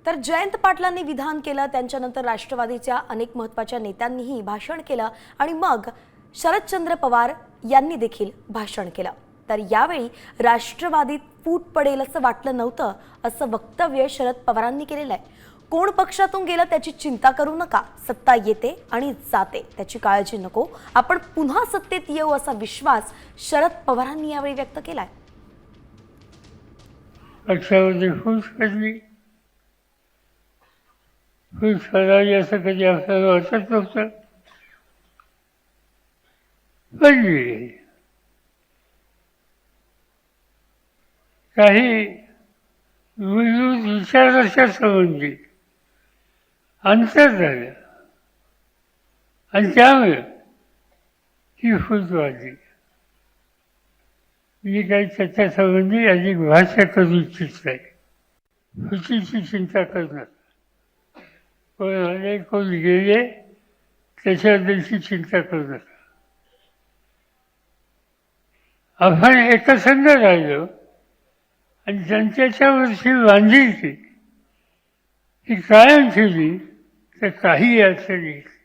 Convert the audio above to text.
तर जयंत पाटलांनी विधान केलं, त्यांच्यानंतर राष्ट्रवादीच्या अनेक महत्त्वाच्या नेत्यांनीही भाषण केलं आणि मग शरदचंद्र पवार यांनी देखील भाषण केलं। तर यावेळी राष्ट्रवादीत फूट पडेल असं वाटलं नव्हतं, असं वक्तव्य शरद पवारांनी केलेलं आहे। कोण पक्षातून गेलं त्याची चिंता करू नका, सत्ता येते आणि जाते, त्याची काळजी नको, आपण पुन्हा सत्तेत येऊ असा विश्वास शरद पवारांनी यावेळी व्यक्त केलाय। पक्षामध्ये फूट पडली, फूट पडावी असं कधी आपल्याला वाटत नव्हतं, पडली। काही मूलभूत विचाराच्या संबंधी अंतर झालं आणि त्यामुळे ही फूट वाढली। मी काही त्याच्या संबंधी अधिक भाष्य करू इच्छित नाही। फुटीची चिंता करू नका, कोण आले कोण गेले त्याच्याबद्दलची चिंता करू नका। आपण एकसंध राहिलो आणि जनतेच्या वरची बांधिलकी ही कायम ठेवली तर काही अडचण येत नाही।